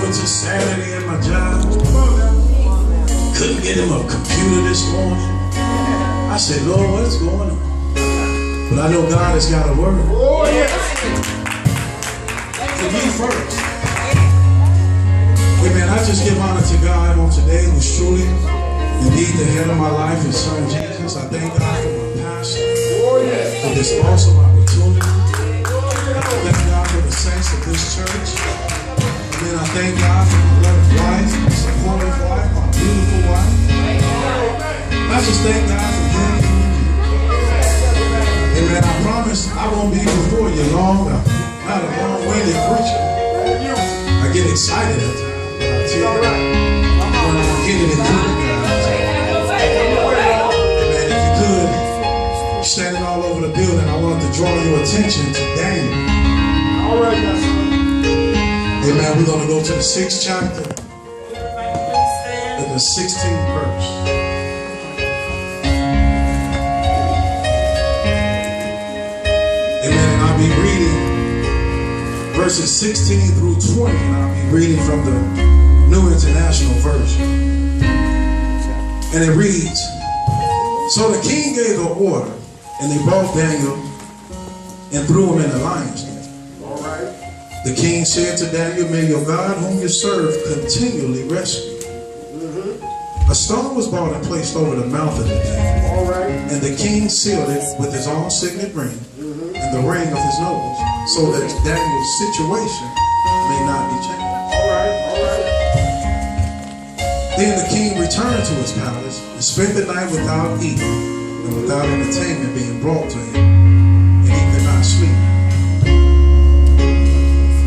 to Saturday at my job. Couldn't get him a computer this morning. I said, Lord, what's going on? But I know God has got a word. Oh, yes. For me first. Amen. I just give honor to God on today, who's truly indeed the head of my life, his son Jesus. I thank God for my pastor, for this awesome opportunity. I thank God for the saints of this church. And then I thank God for my loving wife, my supportive wife, my beautiful wife. I just thank God for him. Amen. I promise I won't be before you long. I'm not a long-winded preacher. I get excited at times. But I tell you, when I'm getting into it, guys. Amen. If you could, standing all over the building, I want to draw your attention to Daniel. All right, guys. Amen. We're going to go to the 6th chapter and the 16th verse. Amen. And I'll be reading verses 16 through 20, and I'll be reading from the New International Version. And it reads, so the king gave an order, and they brought Daniel and threw him in the lion's den. All right. The king said to Daniel, may your God whom you serve continually rescue. A stone was brought and placed over the mouth of the den. All right. And the king sealed it with his own signet ring and the ring of his nobles, so that Daniel's situation may not be changed. All right. All right. Then the king returned to his palace and spent the night without eating and without entertainment being brought to him, and he could not sleep.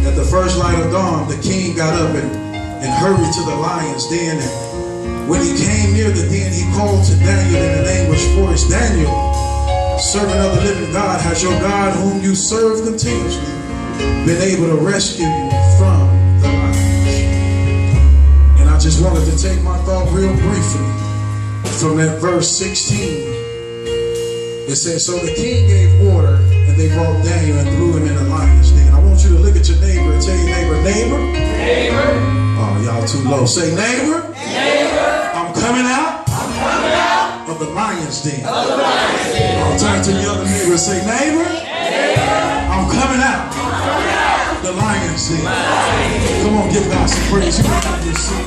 At the first light of dawn, the king got up and hurried to the lion's den. And when he came near the den, he called to Daniel in an anguished voice, Daniel, servant of the living God, has your God whom you serve continuously been able to rescue you from the lions? And I just wanted to take my thought real briefly from that verse 16. It says, so the king gave order, and they brought Daniel and threw him in the lion's den. I want you to look at your neighbor and tell your neighbor, neighbor. Neighbor. Oh, y'all too low. Say, neighbor. Neighbor. I'm coming out. I'm coming out Of the lion's den. of the lion's den. I'll turn to the other neighbor and say, neighbor. Neighbor. I'm coming out. I'm coming out Of the lion's den. of the Come on, give God some praise. You can have your seat.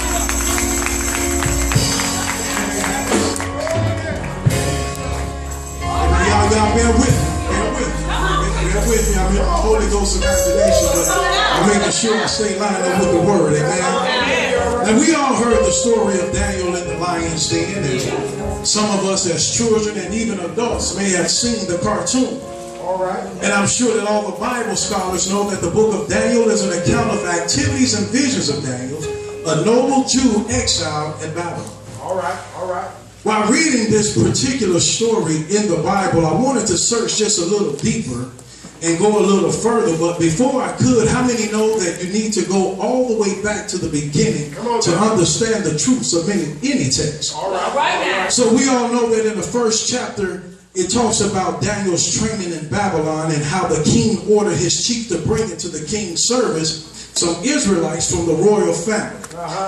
Y'all bear with me. Bear with me. Bear with me. I'm in the Holy Ghost imagination, but I'm making sure I stay lined up with the word. Amen. And we all heard the story of Daniel in the lion's den. And some of us as children and even adults may have seen the cartoon. All right. And I'm sure that all the Bible scholars know that the book of Daniel is an account of activities and visions of Daniel, a noble Jew exiled in Babylon. All right. All right. While reading this particular story in the Bible, I wanted to search just a little deeper and go a little further. But before I could, how many know that you need to go all the way back to the beginning to understand the truths of any text? All right. All right. So we all know that in the first chapter, it talks about Daniel's training in Babylon and how the king ordered his chief to bring into the king's service some Israelites from the royal family.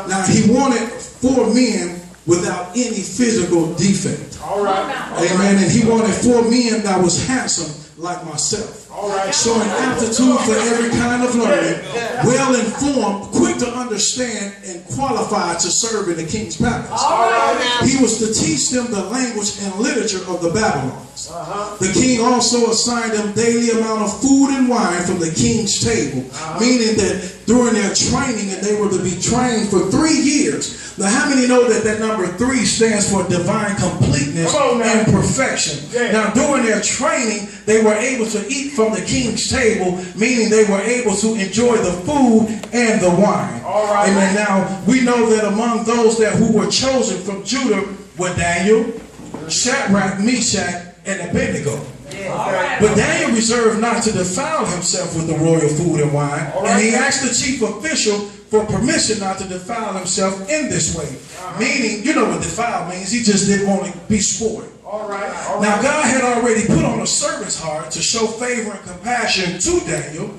Now, he wanted 4 men without any physical defect. All right. Amen. And he wanted 4 men that was handsome like myself. All right. Showing aptitude for every kind of learning, well informed, quick to understand, and qualified to serve in the king's palace. All right. He was to teach them the language and literature of the Babylonians. The king also assigned them daily amount of food and wine from the king's table, meaning that during their training, and they were to be trained for 3 years. Now, how many know that that number 3 stands for divine completeness and perfection? Now, during their training, they were able to eat from the king's table, meaning they were able to enjoy the food and the wine. All right. Amen. Now, we know that among those who were chosen from Judah were Daniel, Shadrach, Meshach, and Abednego. But Daniel reserved not to defile himself with the royal food and wine, and he asked the chief official for permission not to defile himself in this way. Meaning, you know what defile means, he just didn't want to be spoiled. All right. Now God had already put on a servant's heart to show favor and compassion to Daniel,